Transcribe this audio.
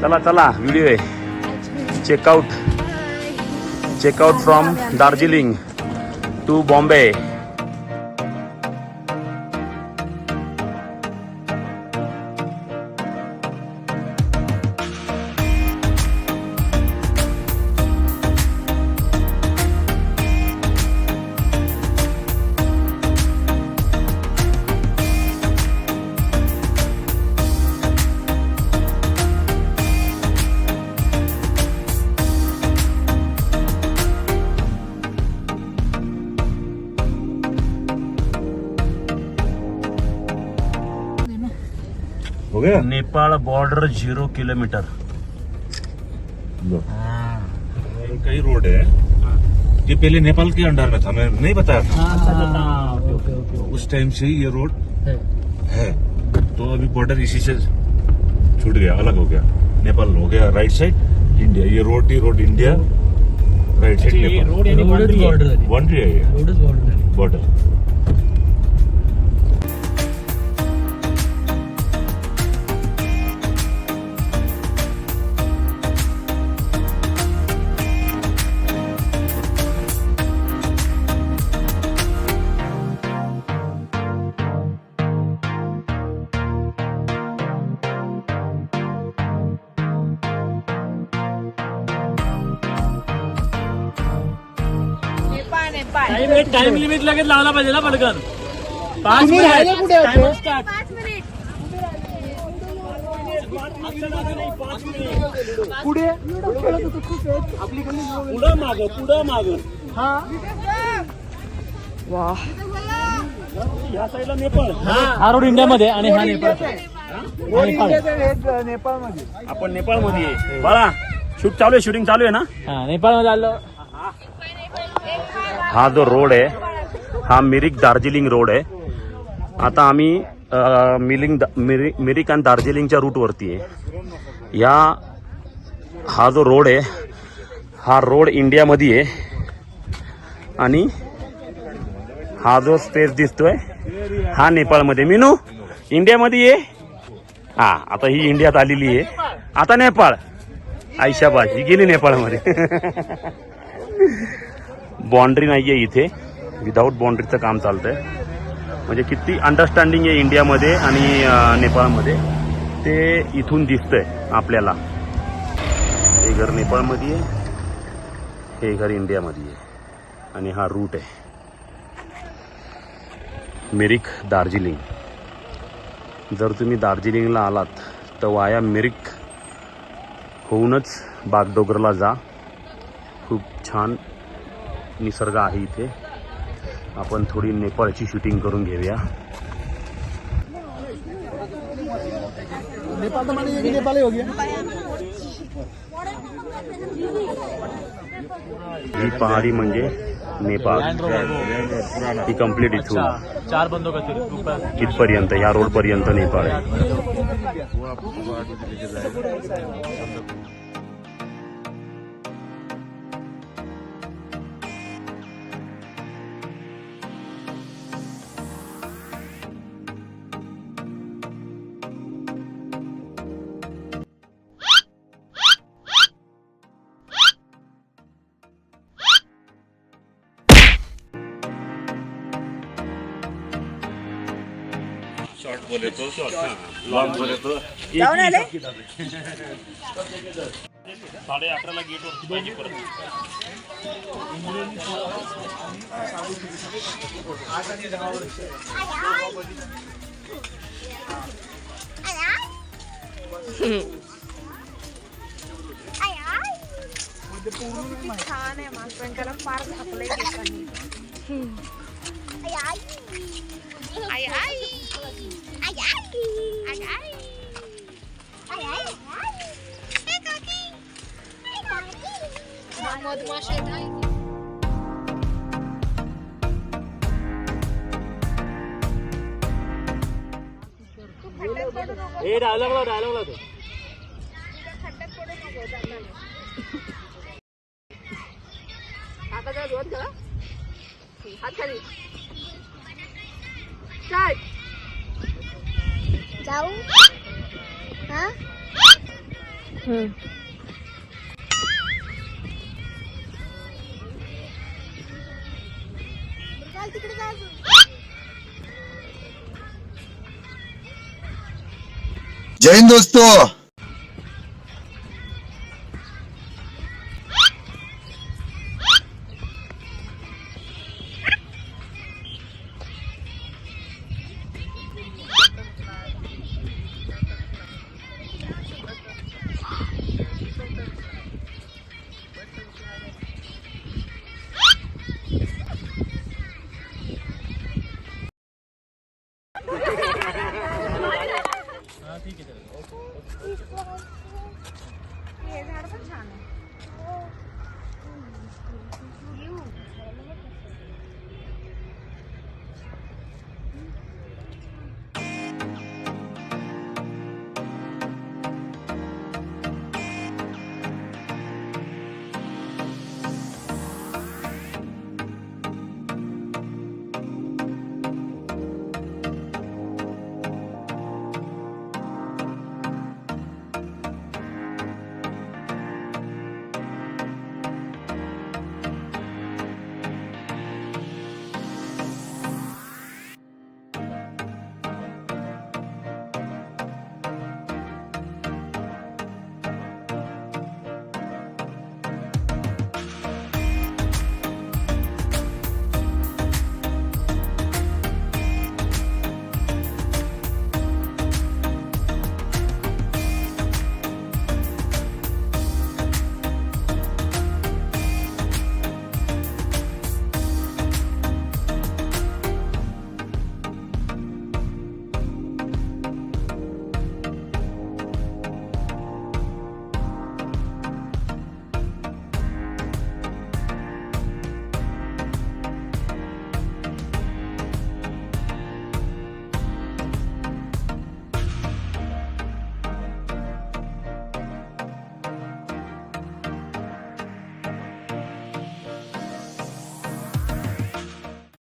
चला चला व्हिडिओ आहे. Checkout from Darjeeling to Bombay. हो गया नेपाळ बॉर्डर 0 किलोमीटर. कई रोड है ये पहले नेपाल के अंडर में था, मैं नहीं बताया था. उस टाइम से ही ये रोड है. तो अभी बॉर्डर इसी से छूट गया, अलग हो गया. नेपाल हो गया राइट साइड इंडिया. ये road India, right side Nepal. Boundary है ये बॉर्डर. टाइम लिमिट लगेच लावला पाहिजे ना पटकन. 5 मिनिट. पुढे माग. वा या साईडला नेपाळ. हा रोड इंडियामध्ये आणि हा नेपाळ. आपण नेपाळ मध्ये आहे. बघा शूटिंग चालू आहे ना. नेपाळ मध्ये आलो. हा जो रोड आहे हा मिरिक दार्जिलिंग रोड आहे. आता आम्ही मिरिक आणि दार्जिलिंगच्या रूट वरती आहे. हा जो रोड आहे हा रोड इंडियामध्ये आहे आणि हा जो स्पेस दिसतोय हा नेपाळमध्ये. मीनू इंडियामध्ये आहे. हा आता ही इंडियात आलेली आहे. आता नेपाळ आयशाबाद ही गेली नेपाळमध्ये. बाउंड्री नाहीये इथे, विदाऊट बाउंड्रीचं काम चालतंय. म्हणजे किती अंडरस्टँडिंग आहे इंडियामध्ये आणि नेपाळमध्ये ते इथून दिसतंय आपल्याला. हे घर नेपाळमध्ये आहे, हे घर इंडियामध्ये आहे आणि हा रूट आहे मिरिक दार्जिलिंग. जर तुम्ही दार्जिलिंगला आलात तर वाया मिरिक होऊनच बागडोगरला जा. खूप छान निसर्ग आहे इथे. आपण थोडी नेपाळची शूटिंग करून घेऊया. ही पहाडी म्हणजे नेपाळ. ही कंप्लीट इथून 4 बंदो इथपर्यंत ह्या रोड पर्यंत नेपाळ आहे. शॉर्ट बोले तो शॉर्ट, लॉन्ग बोले तो जाऊन आले. 11:30 ला गेट वरती पाहिजे परत. छान आहे मासवंकाला फार थापलंय केसांनी. डायलॉगला तो. आता जाऊ का हात खाली स्टार्ट. जाऊ हा जय हिंद दोस्तों,